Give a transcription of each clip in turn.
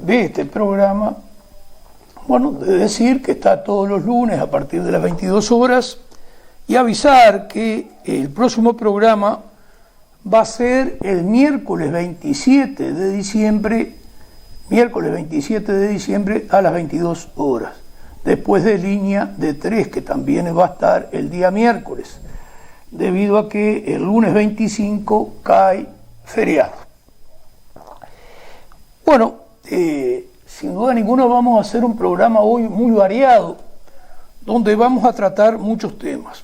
de este programa, bueno, de decir que está todos los lunes a partir de las 22 horas y avisar que el próximo programa va a ser el miércoles 27 de diciembre, a las 22 horas, después de Línea de 3, que también va a estar el día miércoles, debido a que el lunes 25 cae feriado. Bueno, sin duda ninguna vamos a hacer un programa hoy muy variado, donde vamos a tratar muchos temas.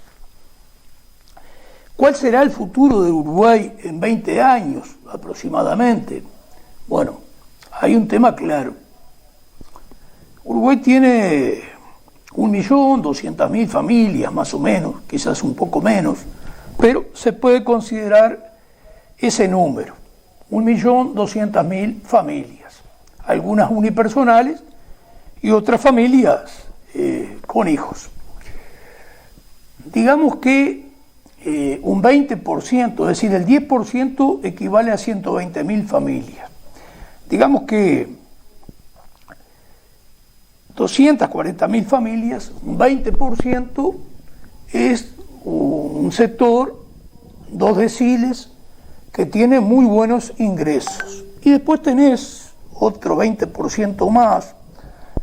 ¿Cuál será el futuro de Uruguay en 20 años aproximadamente? Bueno, hay un tema claro. Uruguay tiene 1.200.000 familias, más o menos, quizás un poco menos, pero se puede considerar ese número, 1.200.000 familias, algunas unipersonales y otras familias con hijos. Digamos que un 20%, es decir, el 10% equivale a 120.000 familias. Digamos que 240.000 familias, un 20% es un sector, 2 deciles, que tiene muy buenos ingresos. Y después tenés otro 20% más,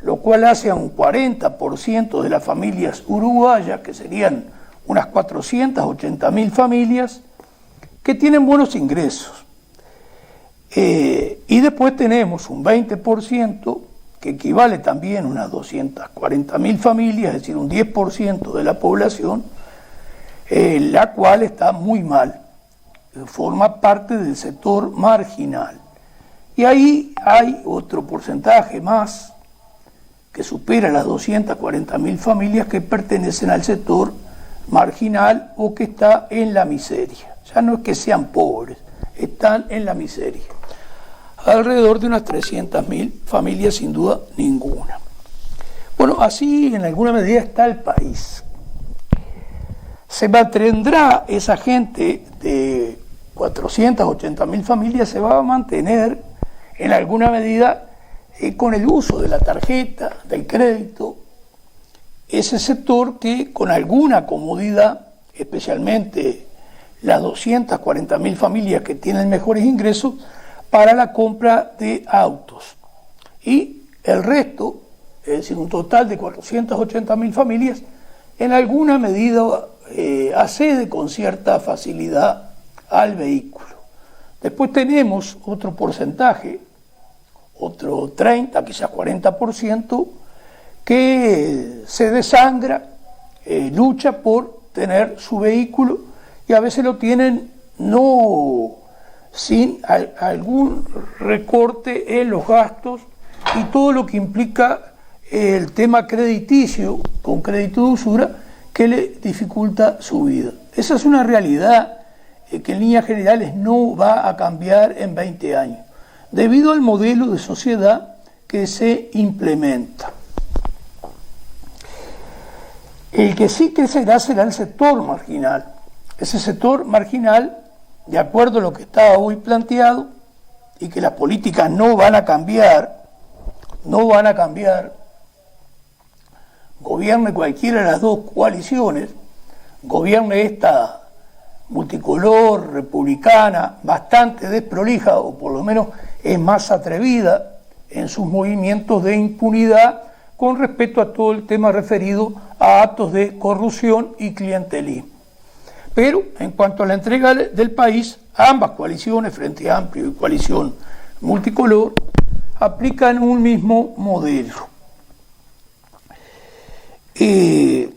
lo cual hace a un 40% de las familias uruguayas, que serían unas 480.000 familias, que tienen buenos ingresos. Y después tenemos un 20%, que equivale también a unas 240.000 familias, es decir, un 10% de la población, la cual está muy mal, forma parte del sector marginal. Y ahí hay otro porcentaje más, que supera las 240.000 familias que pertenecen al sector marginal o que está en la miseria. Ya no es que sean pobres, están en la miseria. Alrededor de unas 300.000 familias, sin duda ninguna. Bueno, así en alguna medida está el país. Se mantendrá esa gente de 480.000 familias, se va a mantener en alguna medida con el uso de la tarjeta, del crédito, ese sector que con alguna comodidad, especialmente las 240.000 familias que tienen mejores ingresos, para la compra de autos. Y el resto, es decir, un total de 480.000 familias, en alguna medida accede con cierta facilidad al vehículo. Después tenemos otro porcentaje, otro 30, quizás 40%, que se desangra, lucha por tener su vehículo y a veces lo tienen no sin algún recorte en los gastos y todo lo que implica el tema crediticio con crédito de usura que le dificulta su vida. Esa es una realidad que en líneas generales no va a cambiar en 20 años, debido al modelo de sociedad que se implementa. El que sí crecerá será el sector marginal. Ese sector marginal, de acuerdo a lo que está hoy planteado, y que las políticas no van a cambiar, gobierne cualquiera de las dos coaliciones, gobierne esta multicolor, republicana, bastante desprolija, o por lo menos es más atrevida en sus movimientos de impunidad con respecto a todo el tema referido a actos de corrupción y clientelismo. Pero en cuanto a la entrega del país, ambas coaliciones, Frente Amplio y Coalición Multicolor, aplican un mismo modelo. En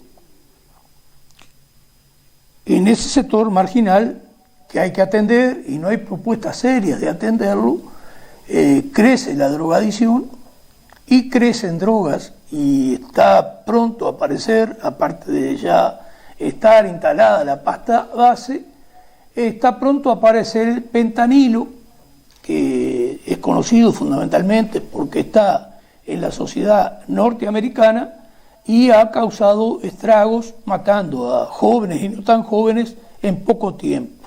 ese sector marginal que hay que atender, y no hay propuestas serias de atenderlo, crece la drogadicción y crecen drogas, y está pronto a aparecer, aparte de ya estar instalada la pasta base, está pronto a aparecer el fentanilo, que es conocido fundamentalmente porque está en la sociedad norteamericana y ha causado estragos matando a jóvenes y no tan jóvenes en poco tiempo.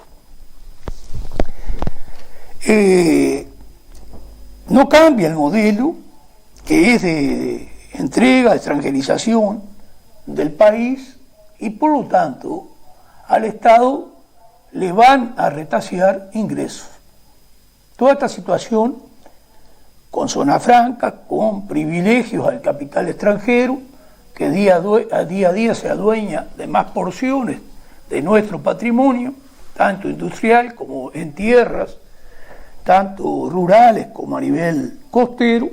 No cambia el modelo, que es de entrega, de extranjerización del país, y por lo tanto al Estado le van a retasear ingresos. Toda esta situación con zona franca, con privilegios al capital extranjero, que día a día se adueña de más porciones de nuestro patrimonio, tanto industrial como en tierras, tanto rurales como a nivel costero,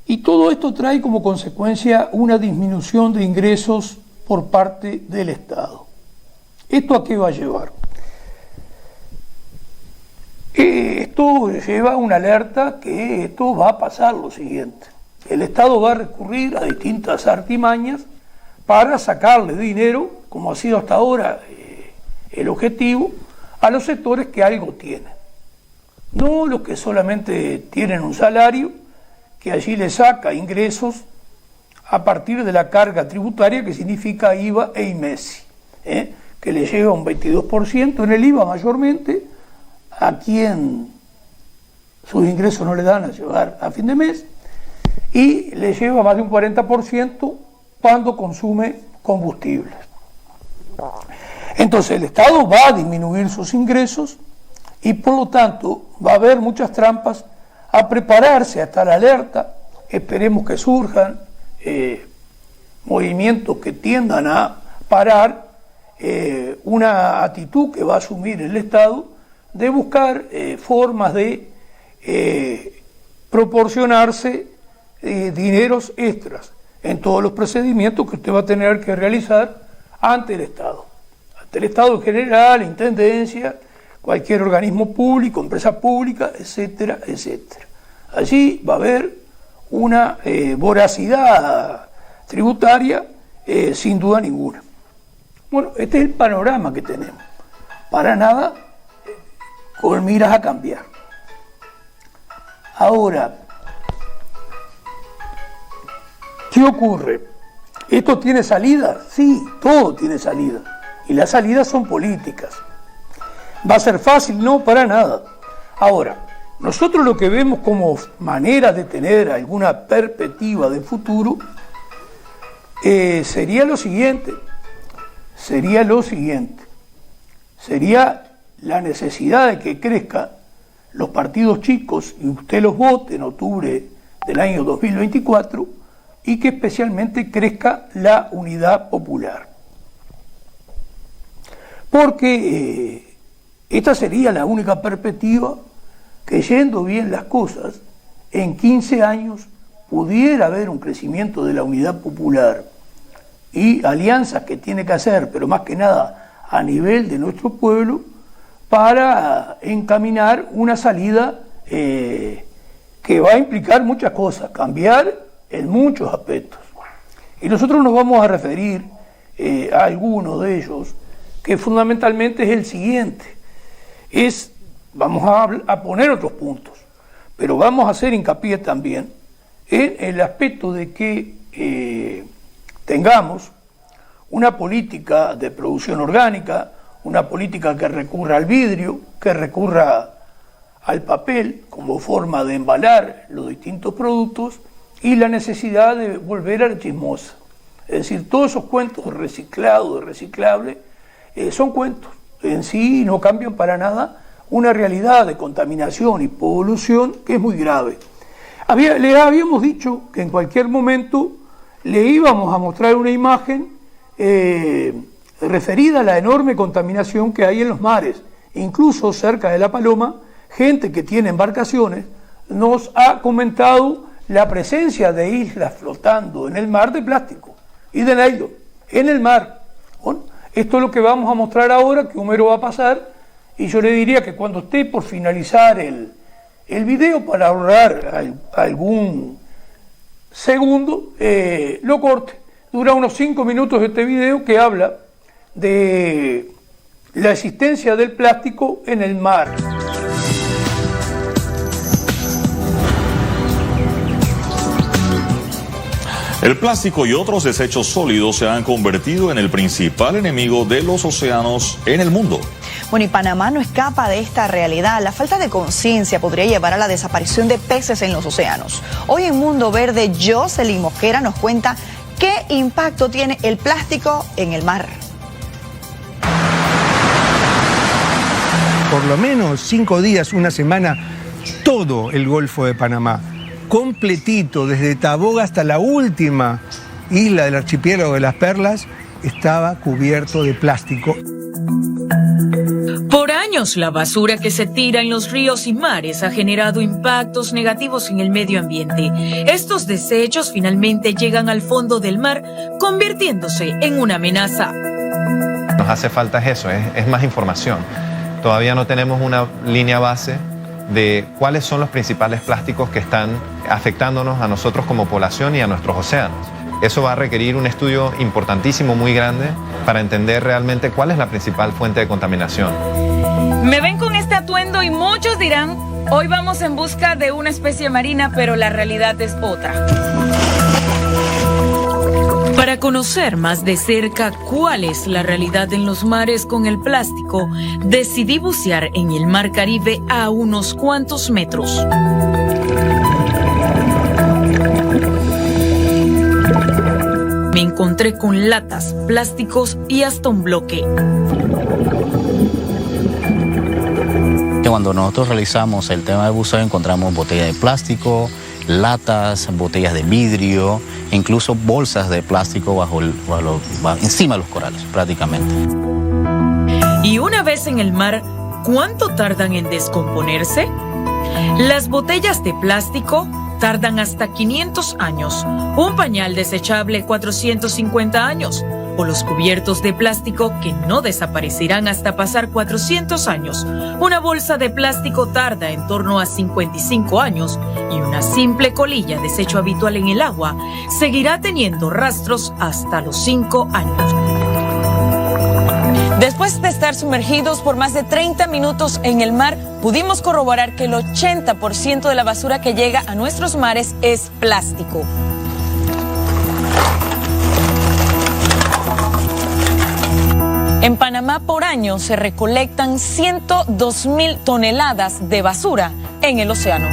y todo esto trae como consecuencia una disminución de ingresos por parte del Estado. ¿Esto a qué va a llevar? Esto lleva una alerta que esto va a pasar lo siguiente. El Estado va a recurrir a distintas artimañas para sacarle dinero, como ha sido hasta ahora el objetivo, a los sectores que algo tienen. No los que solamente tienen un salario, que allí le saca ingresos a partir de la carga tributaria que significa IVA e IMESI, que le llega un 22% en el IVA mayormente a quien sus ingresos no le dan a llevar a fin de mes, y le lleva más de un 40% cuando consume combustibles. Entonces el Estado va a disminuir sus ingresos y por lo tanto va a haber muchas trampas, a prepararse, a estar alerta. Esperemos que surjan movimientos que tiendan a parar una actitud que va a asumir el Estado de buscar formas de proporcionarse dineros extras en todos los procedimientos que usted va a tener que realizar ante el Estado. Ante el Estado en general, intendencia, cualquier organismo público, empresa pública, etcétera, etcétera. Allí va a haber una voracidad tributaria sin duda ninguna. Bueno, este es el panorama que tenemos. Para nada con miras a cambiar. Ahora, ¿qué ocurre? ¿Esto tiene salida? Sí, todo tiene salida. Y las salidas son políticas. ¿Va a ser fácil? No, para nada. Ahora, nosotros lo que vemos como manera de tener alguna perspectiva de futuro sería lo siguiente. Sería la necesidad de que crezcan los partidos chicos y usted los vote en octubre del año 2024 y que especialmente crezca la unidad popular. Porque esta sería la única perspectiva que, yendo bien las cosas, en 15 años pudiera haber un crecimiento de la unidad popular y alianzas que tiene que hacer, pero más que nada a nivel de nuestro pueblo, para encaminar una salida que va a implicar muchas cosas, cambiar en muchos aspectos. Y nosotros nos vamos a referir a algunos de ellos, que fundamentalmente es el siguiente. Vamos a poner otros puntos, pero vamos a hacer hincapié también en el aspecto de que tengamos una política de producción orgánica, una política que recurra al vidrio, que recurra al papel como forma de embalar los distintos productos, y la necesidad de volver a la chismosa. Es decir, todos esos cuentos de reciclado, de reciclable, son cuentos. En sí no cambian para nada una realidad de contaminación y polución que es muy grave. Le habíamos dicho que en cualquier momento le íbamos a mostrar una imagen referida a la enorme contaminación que hay en los mares. Incluso cerca de La Paloma, gente que tiene embarcaciones nos ha comentado la presencia de islas flotando en el mar de plástico y de nylon, en el mar. Bueno, esto es lo que vamos a mostrar ahora, que Homero va a pasar, y yo le diría que cuando esté por finalizar el video, para ahorrar algún segundo, lo corte. Dura unos 5 minutos este video, que habla de la existencia del plástico en el mar. El plástico y otros desechos sólidos se han convertido en el principal enemigo de los océanos en el mundo. Bueno, y Panamá no escapa de esta realidad. La falta de conciencia podría llevar a la desaparición de peces en los océanos. Hoy en Mundo Verde, Jocelyn Mosquera nos cuenta qué impacto tiene el plástico en el mar. Por lo menos 5 días, una semana, todo el Golfo de Panamá, completito, desde Taboga hasta la última isla del archipiélago de las Perlas, estaba cubierto de plástico. Por años, la basura que se tira en los ríos y mares ha generado impactos negativos en el medio ambiente. Estos desechos finalmente llegan al fondo del mar, convirtiéndose en una amenaza. Nos hace falta eso, es más información. Todavía no tenemos una línea base de cuáles son los principales plásticos que están afectándonos a nosotros como población y a nuestros océanos. Eso va a requerir un estudio importantísimo, muy grande, para entender realmente cuál es la principal fuente de contaminación. Me ven con este atuendo y muchos dirán, hoy vamos en busca de una especie marina, pero la realidad es otra. Para conocer más de cerca cuál es la realidad en los mares con el plástico, decidí bucear en el Mar Caribe a unos cuantos metros. Me encontré con latas, plásticos y hasta un bloque. Cuando nosotros realizamos el tema de buceo encontramos botellas de plástico, latas, botellas de vidrio, incluso bolsas de plástico encima de los corales prácticamente. Y una vez en el mar, ¿cuánto tardan en descomponerse? Las botellas de plástico tardan hasta 500 años, un pañal desechable 450 años, o los cubiertos de plástico que no desaparecerán hasta pasar 400 años. Una bolsa de plástico tarda en torno a 55 años y una simple colilla, desecho habitual en el agua, seguirá teniendo rastros hasta los 5 años. Después de estar sumergidos por más de 30 minutos en el mar, pudimos corroborar que el 80% de la basura que llega a nuestros mares es plástico. En Panamá por año se recolectan 102.000 toneladas de basura en el océano.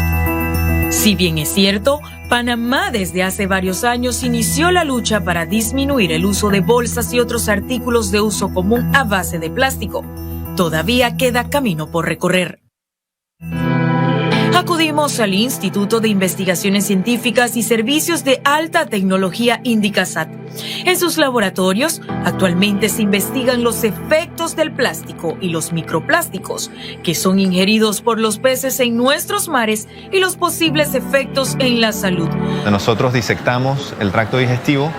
Si bien es cierto, Panamá desde hace varios años inició la lucha para disminuir el uso de bolsas y otros artículos de uso común a base de plástico. Todavía queda camino por recorrer. Acudimos al Instituto de Investigaciones Científicas y Servicios de Alta Tecnología Indicasat. En sus laboratorios, actualmente se investigan los efectos del plástico y los microplásticos que son ingeridos por los peces en nuestros mares y los posibles efectos en la salud. Nosotros disectamos el tracto digestivo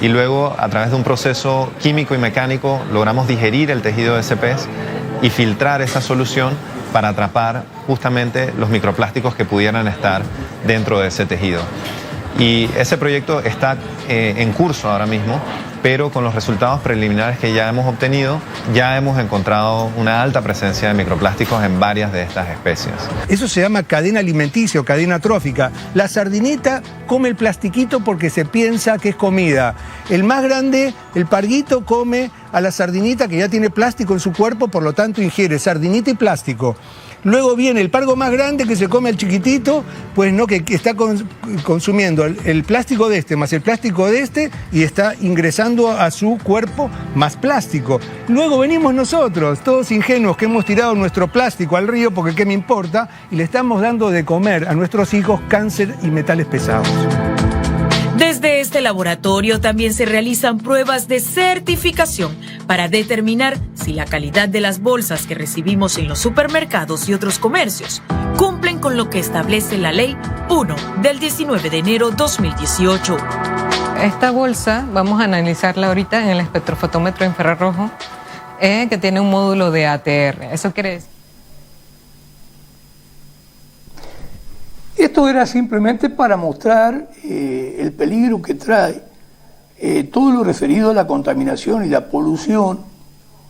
y luego, a través de un proceso químico y mecánico, logramos digerir el tejido de ese pez y filtrar esa solución para atrapar justamente los microplásticos que pudieran estar dentro de ese tejido. Y ese proyecto está en curso ahora mismo, pero con los resultados preliminares que ya hemos obtenido, ya hemos encontrado una alta presencia de microplásticos en varias de estas especies. Eso se llama cadena alimenticia o cadena trófica. La sardinita come el plastiquito porque se piensa que es comida. El más grande, el parguito, come a la sardinita que ya tiene plástico en su cuerpo, por lo tanto ingiere sardinita y plástico. Luego viene el pargo más grande que se come al chiquitito, pues no, que está consumiendo el plástico de este más el plástico de este y está ingresando a su cuerpo más plástico. Luego venimos nosotros, todos ingenuos que hemos tirado nuestro plástico al río porque qué me importa, y le estamos dando de comer a nuestros hijos cáncer y metales pesados. Desde este laboratorio también se realizan pruebas de certificación para determinar si la calidad de las bolsas que recibimos en los supermercados y otros comercios cumplen con lo que establece la Ley 1 del 19 de enero 2018. Esta bolsa vamos a analizarla ahorita en el espectrofotómetro infrarrojo que tiene un módulo de ATR. Eso quiere decir... Esto era simplemente para mostrar el peligro que trae todo lo referido a la contaminación y la polución,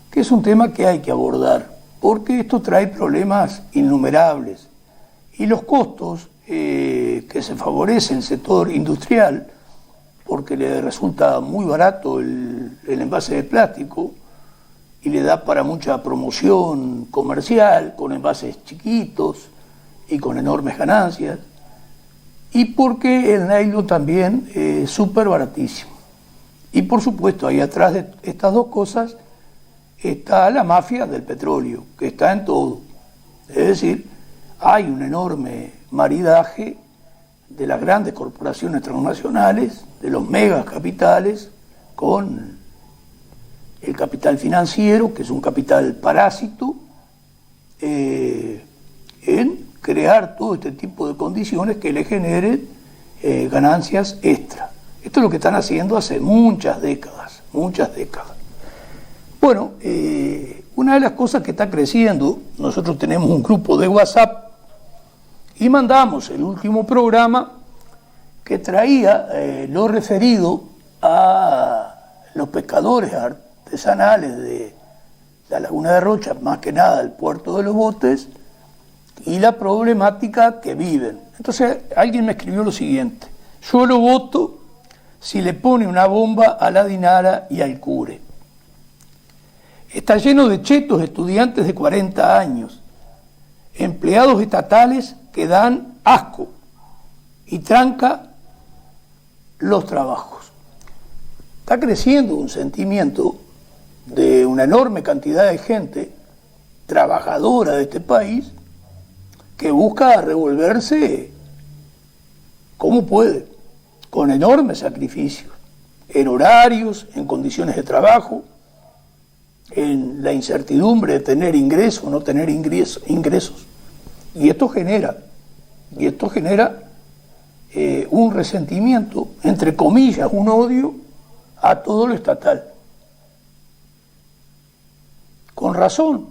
que es un tema que hay que abordar, porque esto trae problemas innumerables. Y los costos que se favorece en el sector industrial porque le resulta muy barato el envase de plástico y le da para mucha promoción comercial con envases chiquitos y con enormes ganancias, y porque el nylon también es súper baratísimo. Y por supuesto, ahí atrás de estas dos cosas está la mafia del petróleo, que está en todo. Es decir, hay un enorme maridaje de las grandes corporaciones transnacionales, de los megacapitales, con el capital financiero, que es un capital parásito, en crear todo este tipo de condiciones que le generen ganancias extra. Esto es lo que están haciendo hace muchas décadas, muchas décadas. Bueno, una de las cosas que está creciendo, nosotros tenemos un grupo de WhatsApp y mandamos el último programa que traía lo referido a los pescadores artesanales de la Laguna de Rocha, más que nada el puerto de los botes, y la problemática que viven. Entonces alguien me escribió lo siguiente: yo lo voto si le pone una bomba a la Dinara y al Cure. Está lleno de chetos estudiantes de 40 años, empleados estatales que dan asco y tranca los trabajos. Está creciendo un sentimiento de una enorme cantidad de gente trabajadora de este país que busca revolverse como puede, con enormes sacrificios, en horarios, en condiciones de trabajo, en la incertidumbre de tener ingresos o no tener ingresos. Y esto genera un resentimiento, entre comillas, un odio a todo lo estatal. Con razón,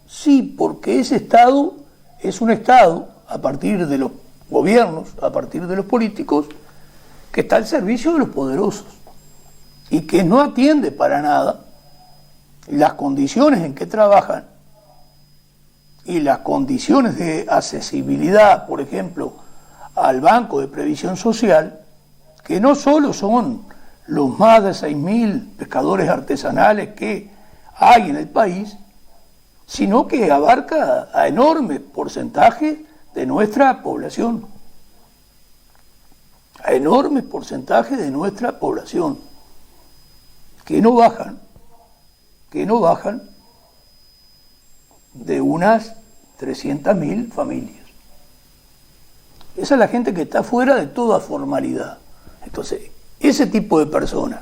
sí, porque ese Estado es un Estado, a partir de los gobiernos, a partir de los políticos, que está al servicio de los poderosos y que no atiende para nada las condiciones en que trabajan y las condiciones de accesibilidad, por ejemplo, al Banco de Previsión Social, que no solo son los más de 6.000 pescadores artesanales que hay en el país, sino que abarca a enormes porcentajes de nuestra población. A enormes porcentajes de nuestra población, que no bajan de unas 300.000 familias. Esa es la gente que está fuera de toda formalidad. Entonces, ese tipo de personas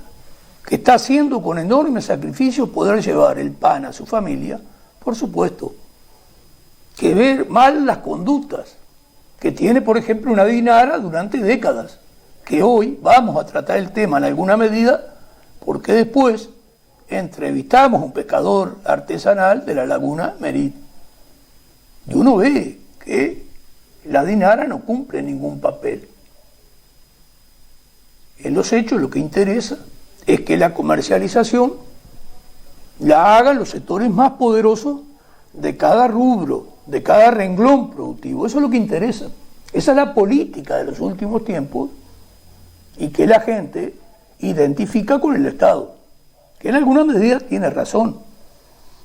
que está haciendo con enormes sacrificios poder llevar el pan a su familia, por supuesto, que ver mal las conductas que tiene, por ejemplo, una Dinara durante décadas, que hoy vamos a tratar el tema en alguna medida, porque después entrevistamos a un pescador artesanal de la Laguna Merit. Y uno ve que la Dinara no cumple ningún papel. En los hechos lo que interesa es que la comercialización la hagan los sectores más poderosos de cada rubro, de cada renglón productivo. Eso es lo que interesa. Esa es la política de los últimos tiempos y que la gente identifica con el Estado, que en alguna medida tiene razón.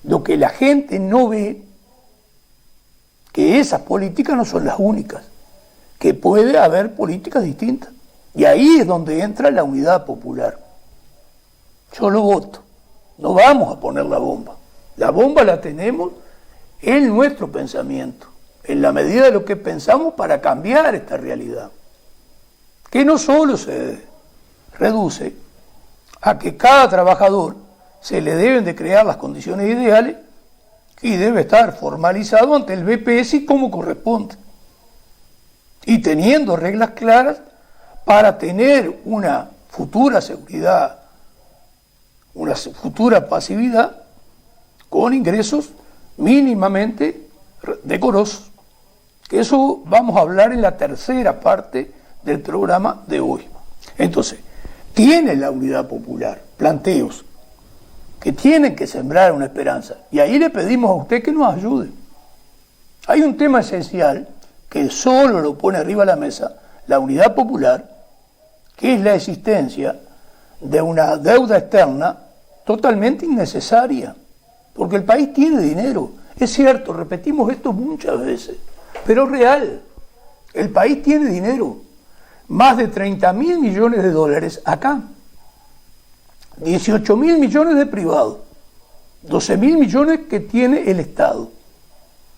Lo que la gente no ve, que esas políticas no son las únicas, que puede haber políticas distintas. Y ahí es donde entra la unidad popular. Yo lo voto. No vamos a poner la bomba. La bomba la tenemos en nuestro pensamiento, en la medida de lo que pensamos para cambiar esta realidad, que no solo se reduce a que cada trabajador se le deben de crear las condiciones ideales y debe estar formalizado ante el BPS y como corresponde, y teniendo reglas claras para tener una futura seguridad, una futura pasividad con ingresos mínimamente decorosos. Que eso vamos a hablar en la tercera parte del programa de hoy. Entonces, tiene la unidad popular planteos que tienen que sembrar una esperanza, y ahí le pedimos a usted que nos ayude. Hay un tema esencial que solo lo pone arriba de la mesa la unidad popular, que es la existencia de una deuda externa totalmente innecesaria, porque el país tiene dinero. Es cierto, repetimos esto muchas veces, pero es real. El país tiene dinero, más de 30.000 millones de dólares acá, 18.000 millones de privados, 12.000 millones que tiene el Estado.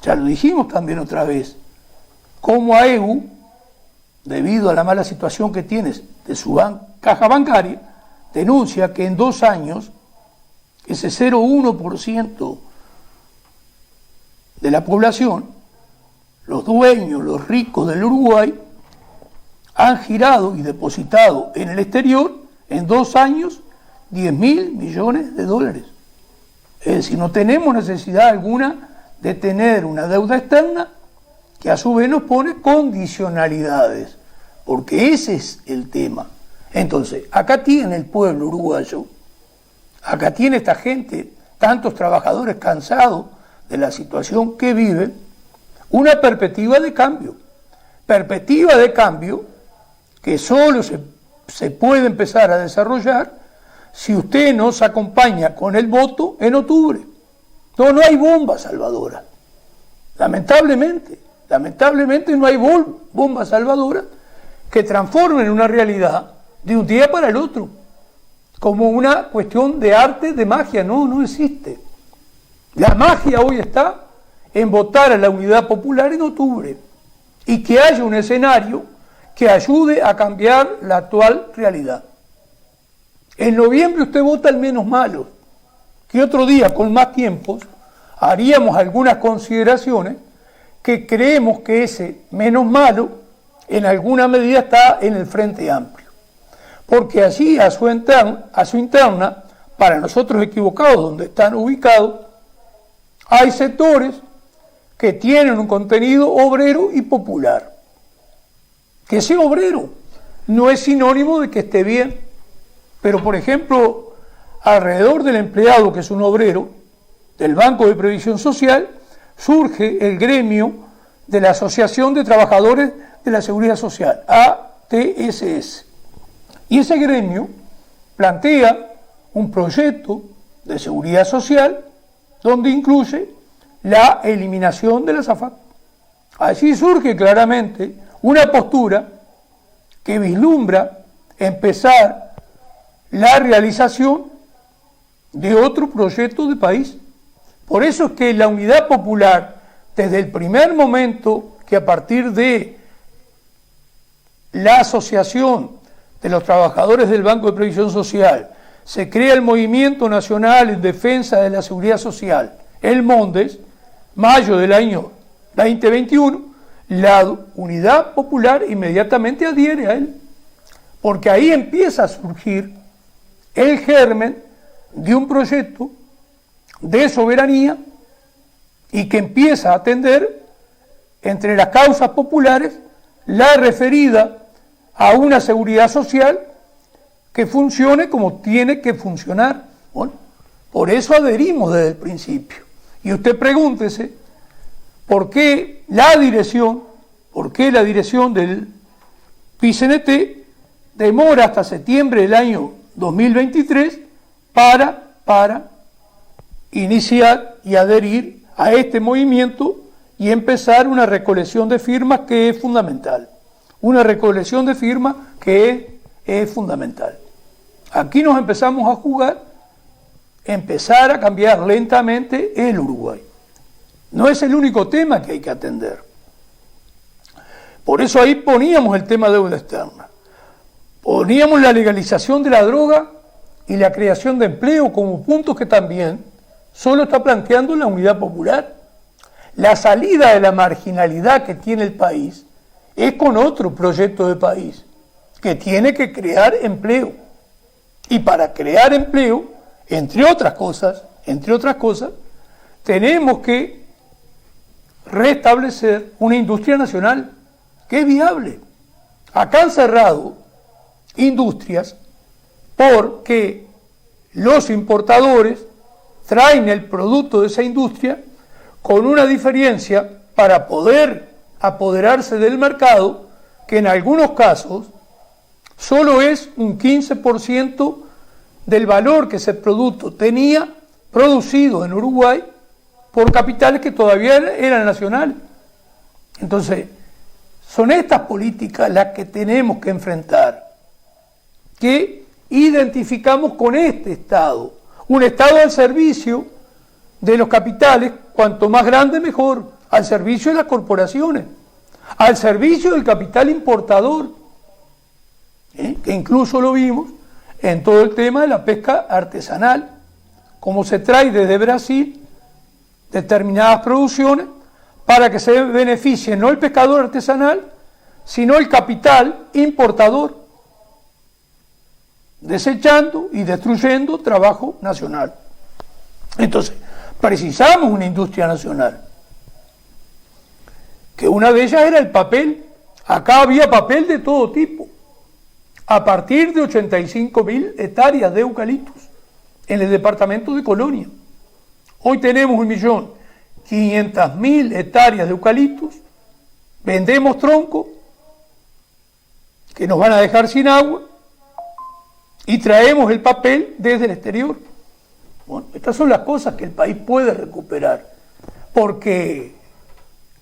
Ya lo dijimos también otra vez, como AEU, debido a la mala situación que tiene de su caja bancaria, denuncia que en 2 años ese 0,1% de la población, los dueños, los ricos del Uruguay, han girado y depositado en el exterior en 2 años 10.000 millones de dólares. Es decir, no tenemos necesidad alguna de tener una deuda externa que a su vez nos pone condicionalidades, porque ese es el tema. Entonces, acá tiene el pueblo uruguayo, acá tiene esta gente, tantos trabajadores cansados de la situación que viven, una perspectiva de cambio que solo se puede empezar a desarrollar si usted nos acompaña con el voto en octubre. No hay bomba salvadora. Lamentablemente no hay bomba salvadora que transformen una realidad de un día para el otro, como una cuestión de arte, de magia. No existe. La magia hoy está en votar a la Unidad Popular en octubre y que haya un escenario que ayude a cambiar la actual realidad. En noviembre usted vota el menos malo, que otro día con más tiempos haríamos algunas consideraciones que creemos que ese menos malo en alguna medida está en el Frente Amplio, porque allí a su interna, para nosotros equivocados donde están ubicados, hay sectores que tienen un contenido obrero y popular. Que sea obrero no es sinónimo de que esté bien, pero por ejemplo, alrededor del empleado que es un obrero del Banco de Previsión Social, surge el gremio de la Asociación de Trabajadores de la Seguridad Social, ATSS. Y ese gremio plantea un proyecto de seguridad social donde incluye la eliminación de la AFAP. Allí surge claramente una postura que vislumbra empezar la realización de otro proyecto de país. Por eso es que la Unidad Popular, desde el primer momento que a partir de la Asociación de los Trabajadores del Banco de Previsión Social se crea el Movimiento Nacional en Defensa de la Seguridad Social, el MONDES, mayo del año 2021, la Unidad Popular inmediatamente adhiere a él, porque ahí empieza a surgir el germen de un proyecto de soberanía y que empieza a atender entre las causas populares la referida a una seguridad social que funcione como tiene que funcionar. Bueno, por eso adherimos desde el principio. Y usted pregúntese por qué la dirección del PICNT demora hasta septiembre del año 2023 para iniciar y adherir a este movimiento y empezar una recolección de firmas que es fundamental. Una recolección de firmas que es fundamental. Aquí nos empezamos a jugar, empezar a cambiar lentamente el Uruguay. No es el único tema que hay que atender. Por eso ahí poníamos el tema de deuda externa. Poníamos la legalización de la droga y la creación de empleo como puntos que también solo está planteando la Unidad Popular. La salida de la marginalidad que tiene el país es con otro proyecto de país que tiene que crear empleo. Y para crear empleo, entre otras cosas, tenemos que restablecer una industria nacional que es viable. Acá han cerrado industrias porque los importadores traen el producto de esa industria con una diferencia para poder apoderarse del mercado que en algunos casos solo es un 15% del valor que ese producto tenía producido en Uruguay por capitales que todavía eran nacionales. Entonces, son estas políticas las que tenemos que enfrentar, que identificamos con este Estado, un Estado al servicio de los capitales, cuanto más grande mejor, al servicio de las corporaciones, al servicio del capital importador, que incluso lo vimos en todo el tema de la pesca artesanal, como se trae desde Brasil determinadas producciones para que se beneficie no el pescador artesanal, sino el capital importador, desechando y destruyendo trabajo nacional. Entonces, precisamos una industria nacional, que una de ellas era el papel. Acá había papel de todo tipo, a partir de 85.000 hectáreas de eucaliptus en el departamento de Colonia. Hoy tenemos 1.500.000 hectáreas de eucaliptus, vendemos tronco, que nos van a dejar sin agua, y traemos el papel desde el exterior. Bueno, estas son las cosas que el país puede recuperar, porque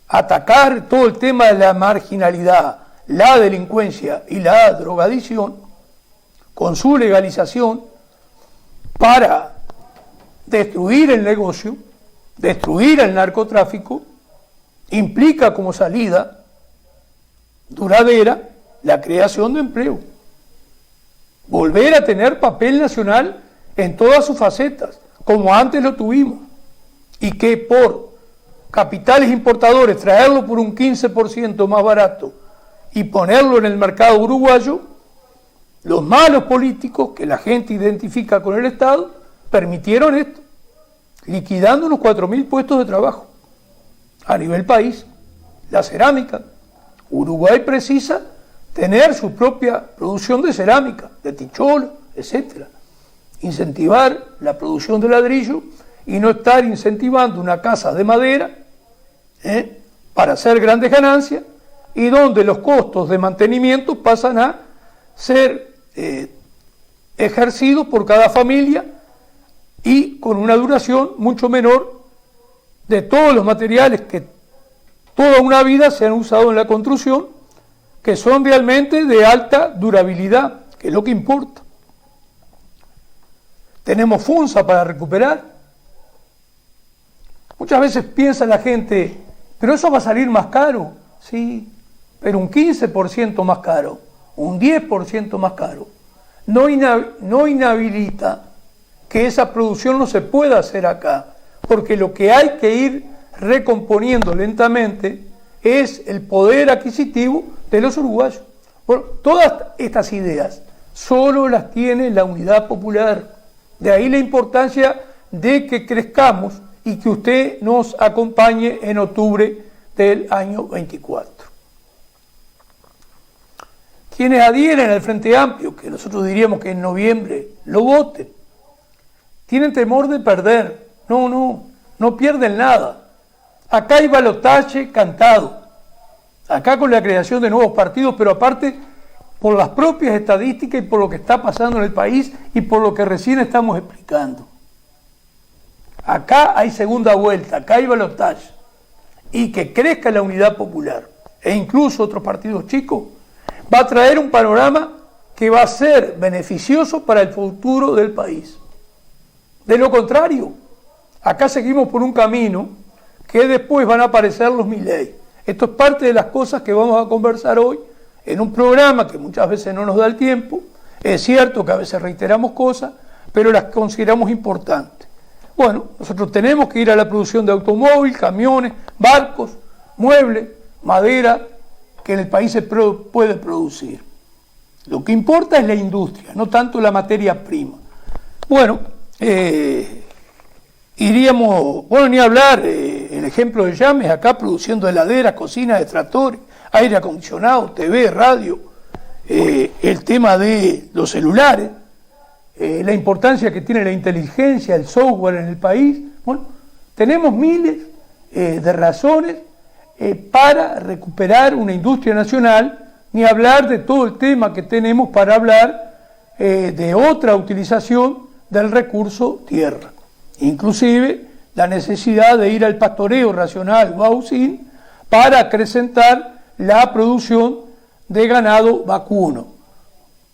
atacar todo el tema de la marginalidad, la delincuencia y la drogadicción, con su legalización, para destruir el negocio, destruir el narcotráfico, implica como salida duradera la creación de empleo. Volver a tener papel nacional en todas sus facetas, como antes lo tuvimos, y que por capitales importadores traerlo por un 15% más barato y ponerlo en el mercado uruguayo, los malos políticos que la gente identifica con el Estado permitieron esto, liquidando unos 4.000 puestos de trabajo a nivel país. La cerámica, Uruguay precisa tener su propia producción de cerámica, de ticholo, etc. Incentivar la producción de ladrillo y no estar incentivando una casa de madera para hacer grandes ganancias, y donde los costos de mantenimiento pasan a ser ejercidos por cada familia y con una duración mucho menor de todos los materiales que toda una vida se han usado en la construcción, que son realmente de alta durabilidad, que es lo que importa. Tenemos FUNSA para recuperar. Muchas veces piensa la gente, pero eso va a salir más caro. Sí, pero un 15% más caro, un 10% más caro, no inhabilita que esa producción no se pueda hacer acá, porque lo que hay que ir recomponiendo lentamente es el poder adquisitivo de los uruguayos. Bueno, todas estas ideas solo las tiene la Unidad Popular. De ahí la importancia de que crezcamos y que usted nos acompañe en octubre del año 24. Quienes adhieren al Frente Amplio, que nosotros diríamos que en noviembre lo voten, tienen temor de perder. No pierden nada. Acá hay balotaje cantado. Acá con la creación de nuevos partidos, pero aparte por las propias estadísticas y por lo que está pasando en el país y por lo que recién estamos explicando. Acá hay segunda vuelta, acá hay balotaje. Y que crezca la Unidad Popular, e incluso otros partidos chicos, va a traer un panorama que va a ser beneficioso para el futuro del país. De lo contrario, acá seguimos por un camino que después van a aparecer los Milei. Esto es parte de las cosas que vamos a conversar hoy en un programa que muchas veces no nos da el tiempo. Es cierto que a veces reiteramos cosas, pero las consideramos importantes. Bueno, nosotros tenemos que ir a la producción de automóvil, camiones, barcos, muebles, madera, que en el país se puede producir. Lo que importa es la industria, no tanto la materia prima. Bueno, ni hablar, el ejemplo de Llames, acá produciendo heladeras, cocinas, extractores, aire acondicionado, TV, radio, el tema de los celulares, la importancia que tiene la inteligencia, el software en el país. Bueno, tenemos miles de razones para recuperar una industria nacional ni hablar de todo el tema que tenemos para hablar de otra utilización del recurso tierra. Inclusive la necesidad de ir al pastoreo racional Baucín para acrecentar la producción de ganado vacuno.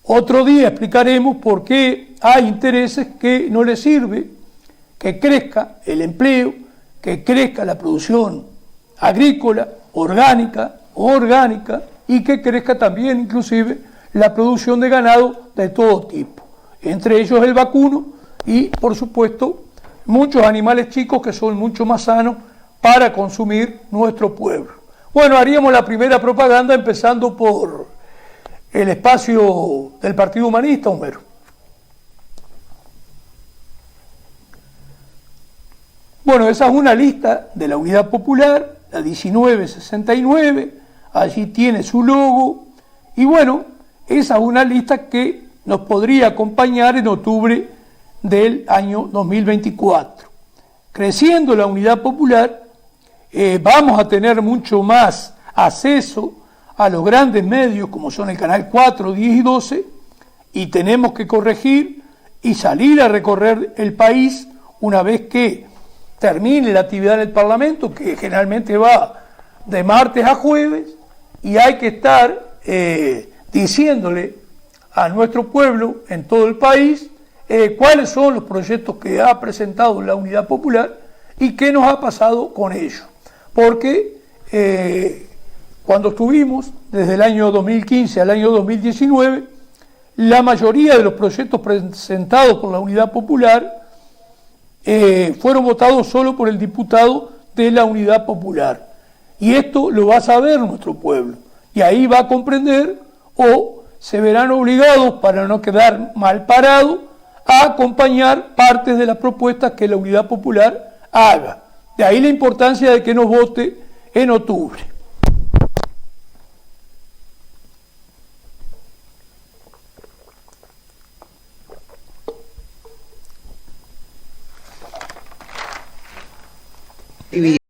Otro día explicaremos por qué hay intereses que no les sirve que crezca el empleo, que crezca la producción agrícola, orgánica y que crezca también inclusive la producción de ganado de todo tipo, entre ellos el vacuno y por supuesto muchos animales chicos que son mucho más sanos para consumir nuestro pueblo. Bueno, haríamos la primera propaganda empezando por el espacio del Partido Humanista, Homero. Bueno, esa es una lista de la Unidad Popular, la 1969, allí tiene su logo, y bueno, esa es una lista que nos podría acompañar en octubre del año 2024. Creciendo la Unidad Popular, vamos a tener mucho más acceso a los grandes medios como son el Canal 4, 10 y 12, y tenemos que corregir y salir a recorrer el país una vez que termine la actividad en el Parlamento, que generalmente va de martes a jueves, y hay que estar diciéndole a nuestro pueblo en todo el país cuáles son los proyectos que ha presentado la Unidad Popular y qué nos ha pasado con ellos. Porque cuando estuvimos desde el año 2015 al año 2019, la mayoría de los proyectos presentados por la Unidad Popular fueron votados solo por el diputado de la Unidad Popular. Y esto lo va a saber nuestro pueblo. Y ahí va a comprender o se verán obligados, para no quedar mal parados, a acompañar partes de las propuestas que la Unidad Popular haga. De ahí la importancia de que nos vote en octubre.